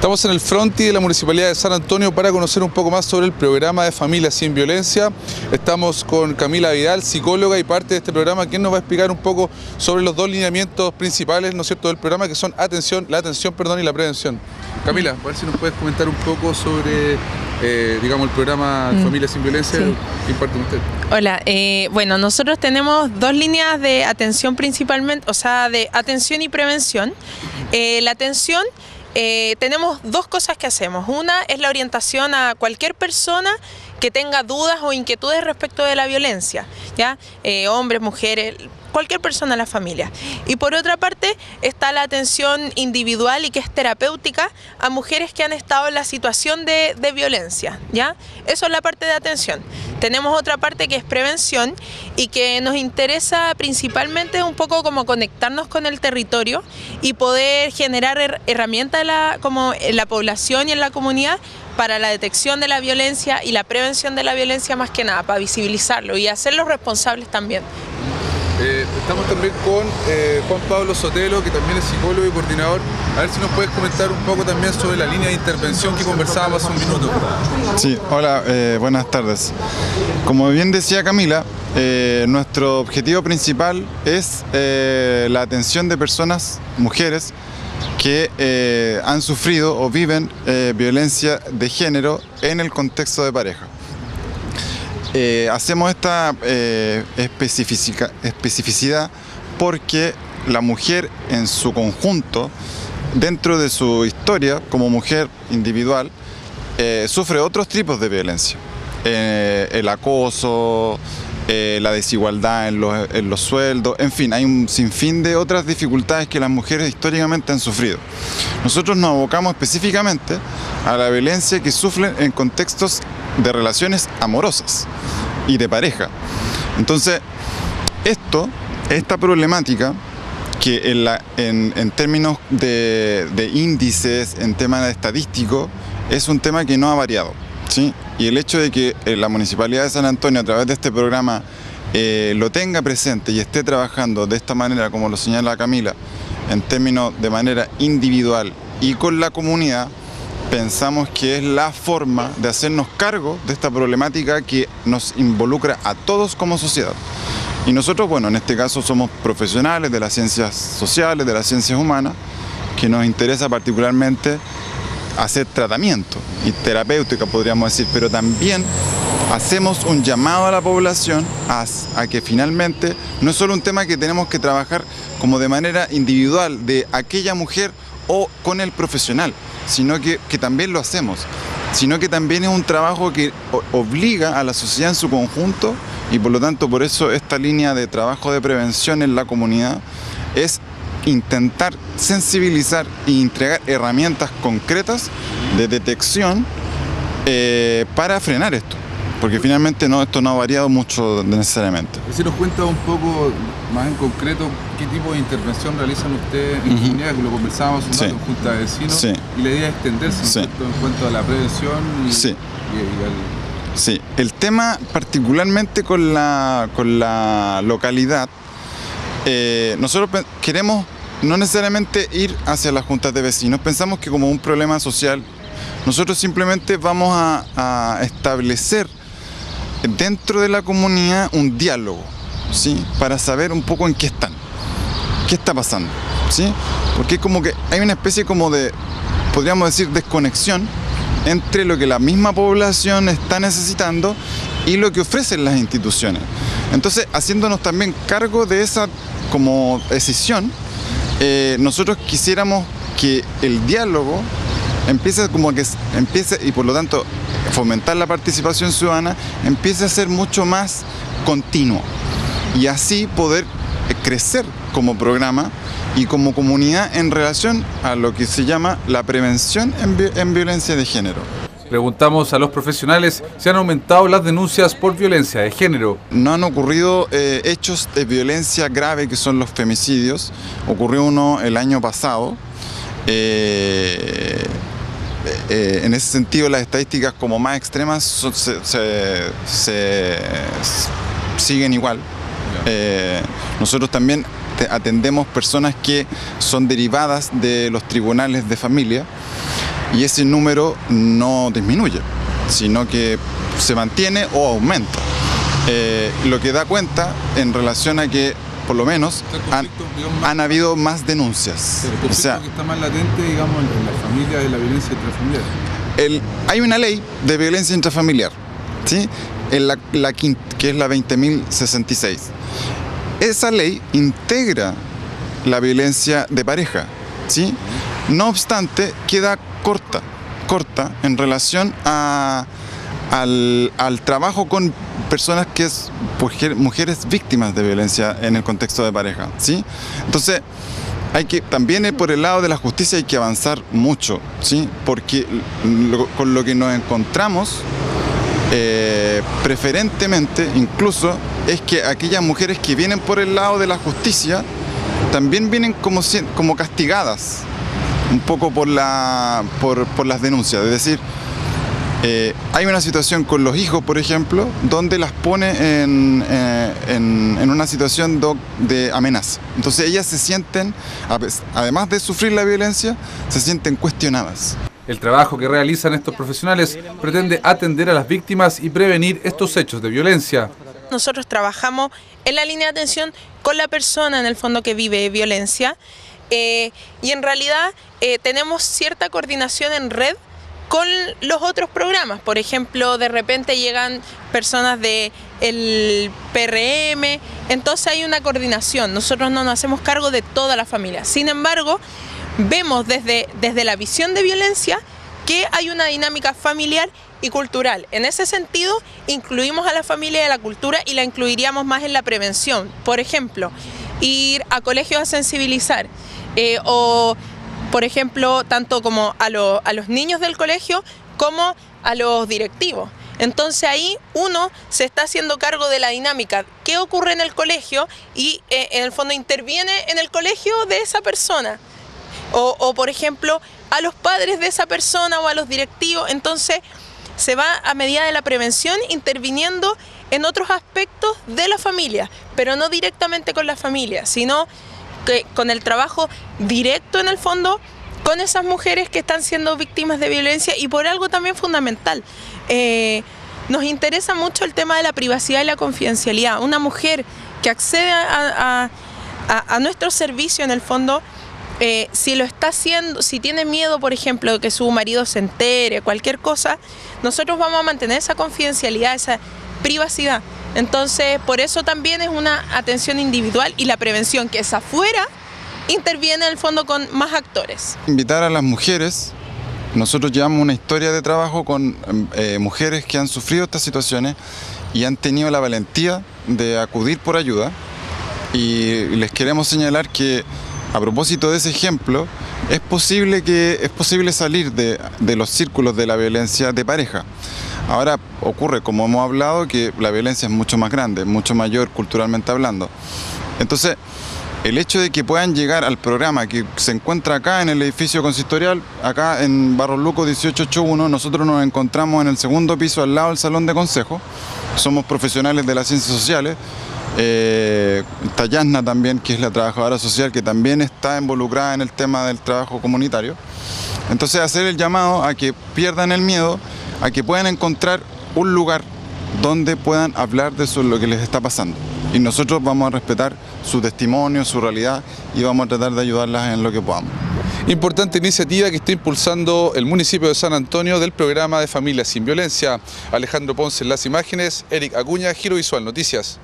Estamos en el frontis de la Municipalidad de San Antonio para conocer un poco más sobre el programa de Familias sin Violencia. Estamos con Camila Vidal, psicóloga y parte de este programa, quien nos va a explicar un poco sobre los dos lineamientos principales, ¿no es cierto?, del programa, que son la atención, y la prevención. Camila, a ver si nos puedes comentar un poco sobre, digamos, el programa Familias sin Violencia. Sí. ¿Qué imparte usted? Hola, bueno, nosotros tenemos dos líneas de atención principalmente, o sea, de atención y prevención. La atención, tenemos dos cosas que hacemos. Una es la orientación a cualquier persona que tenga dudas o inquietudes respecto de la violencia, ¿ya? Hombres, mujeres, cualquier persona en la familia. Y por otra parte está la atención individual y que es terapéutica a mujeres que han estado en la situación de violencia, ¿ya? Eso es la parte de atención. Tenemos otra parte que es prevención y que nos interesa principalmente un poco como conectarnos con el territorio y poder generar herramientas como en la población y en la comunidad para la detección de la violencia y la prevención de la violencia, más que nada, para visibilizarlo y hacerlos responsables también. Estamos también con Juan Pablo Sotelo, que también es psicólogo y coordinador. A ver si nos puedes comentar un poco también sobre la línea de intervención que conversábamos hace un minuto. Sí, hola, buenas tardes. Como bien decía Camila, nuestro objetivo principal es la atención de personas, mujeres, que han sufrido o viven violencia de género en el contexto de pareja. Hacemos esta especificidad porque la mujer en su conjunto, dentro de su historia como mujer individual, sufre otros tipos de violencia. El acoso, la desigualdad en los sueldos, en fin, hay un sinfín de otras dificultades que las mujeres históricamente han sufrido. Nosotros nos abocamos específicamente a la violencia que sufren en contextos de relaciones amorosas y de pareja. Entonces, esta problemática, que en términos de índices, en temas estadísticos, es un tema que no ha variado, ¿sí? Y el hecho de que la Municipalidad de San Antonio, a través de este programa, lo tenga presente y esté trabajando de esta manera, como lo señala Camila, en términos de manera individual y con la comunidad, pensamos que es la forma de hacernos cargo de esta problemática que nos involucra a todos como sociedad. Y nosotros, bueno, en este caso somos profesionales de las ciencias sociales, de las ciencias humanas, que nos interesa particularmente hacer tratamiento y terapéutica, podríamos decir, pero también hacemos un llamado a la población a que finalmente no es solo un tema que tenemos que trabajar como de manera individual de aquella mujer o con el profesional, sino que también lo hacemos, sino que también es un trabajo que obliga a la sociedad en su conjunto, y por lo tanto por eso esta línea de trabajo de prevención en la comunidad es intentar sensibilizar y entregar herramientas concretas de detección para frenar esto, porque finalmente esto no ha variado mucho necesariamente. Si nos cuenta un poco más en concreto qué tipo de intervención realizan ustedes en comunidad, que lo conversábamos un rato en junta de vecinos, sí, y la idea es extenderse en cuanto a la prevención y, sí, y sí, el tema particularmente con la localidad, nosotros queremos no necesariamente ir hacia las juntas de vecinos, pensamos que como un problema social, nosotros simplemente vamos a establecer dentro de la comunidad un diálogo, ¿sí? Para saber un poco en qué están, qué está pasando, ¿sí? Porque es como que hay una especie como de, podríamos decir, desconexión entre lo que la misma población está necesitando y lo que ofrecen las instituciones. Entonces, haciéndonos también cargo de esa como decisión, nosotros quisiéramos que el diálogo empiece y por lo tanto fomentar la participación ciudadana empiece a ser mucho más continuo y así poder crecer como programa y como comunidad en relación a lo que se llama la prevención en violencia de género. Preguntamos a los profesionales si han aumentado las denuncias por violencia de género. No han ocurrido hechos de violencia grave que son los femicidios. Ocurrió uno el año pasado. En ese sentido, las estadísticas como más extremas se siguen igual. Nosotros también atendemos personas que son derivadas de los tribunales de familia y ese número no disminuye, sino que se mantiene o aumenta. Lo que da cuenta en relación a que por lo menos han habido más denuncias. El conflicto que está más latente, digamos, en la familia, de la violencia intrafamiliar. Hay una ley de violencia intrafamiliar, ¿sí? Que es la 20.066. Esa ley integra la violencia de pareja, ¿sí? No obstante, queda corta en relación al trabajo con personas que es mujeres víctimas de violencia en el contexto de pareja, ¿sí? Entonces, también por el lado de la justicia hay que avanzar mucho, ¿sí? Porque con lo que nos encontramos preferentemente incluso es que aquellas mujeres que vienen por el lado de la justicia también vienen como castigadas un poco por las denuncias, es decir, hay una situación con los hijos, por ejemplo, donde las pone en una situación de amenaza. Entonces ellas se sienten, además de sufrir la violencia, se sienten cuestionadas. El trabajo que realizan estos profesionales pretende atender a las víctimas y prevenir estos hechos de violencia. Nosotros trabajamos en la línea de atención con la persona en el fondo que vive violencia y en realidad tenemos cierta coordinación en red con los otros programas. Por ejemplo, de repente llegan personas del PRM, entonces hay una coordinación. Nosotros no nos hacemos cargo de toda la familia. Sin embargo, vemos desde la visión de violencia que hay una dinámica familiar y cultural. En ese sentido, incluimos a la familia y a la cultura y la incluiríamos más en la prevención. Por ejemplo, ir a colegios a sensibilizar o, por ejemplo, tanto como a los niños del colegio como a los directivos. Entonces ahí uno se está haciendo cargo de la dinámica, qué ocurre en el colegio y en el fondo interviene en el colegio de esa persona. O por ejemplo, a los padres de esa persona o a los directivos. Entonces se va a medida de la prevención interviniendo en otros aspectos de la familia, pero no directamente con la familia, sino que con el trabajo directo en el fondo con esas mujeres que están siendo víctimas de violencia y por algo también fundamental. Nos interesa mucho el tema de la privacidad y la confidencialidad. Una mujer que accede a nuestro servicio en el fondo, si lo está haciendo, si tiene miedo, por ejemplo, de que su marido se entere, cualquier cosa, nosotros vamos a mantener esa confidencialidad, esa privacidad. Entonces, por eso también es una atención individual y la prevención, que es afuera, interviene en el fondo con más actores. Invitar a las mujeres, nosotros llevamos una historia de trabajo con mujeres que han sufrido estas situaciones y han tenido la valentía de acudir por ayuda, y les queremos señalar que a propósito de ese ejemplo, es posible salir de los círculos de la violencia de pareja. Ahora ocurre, como hemos hablado, que la violencia es mucho más grande, mucho mayor culturalmente hablando. Entonces, el hecho de que puedan llegar al programa que se encuentra acá en el edificio consistorial, acá en Barros Luco 1881, nosotros nos encontramos en el segundo piso al lado del salón de consejo. Somos profesionales de las ciencias sociales. Está Yasna también, que es la trabajadora social, que también está involucrada en el tema del trabajo comunitario. Entonces, hacer el llamado a que pierdan el miedo, a que puedan encontrar un lugar donde puedan hablar de lo que les está pasando. Y nosotros vamos a respetar su testimonio, su realidad, y vamos a tratar de ayudarlas en lo que podamos. Importante iniciativa que está impulsando el municipio de San Antonio del programa de Familias sin Violencia. Alejandro Ponce en las imágenes, Eric Acuña, Giro Visual Noticias.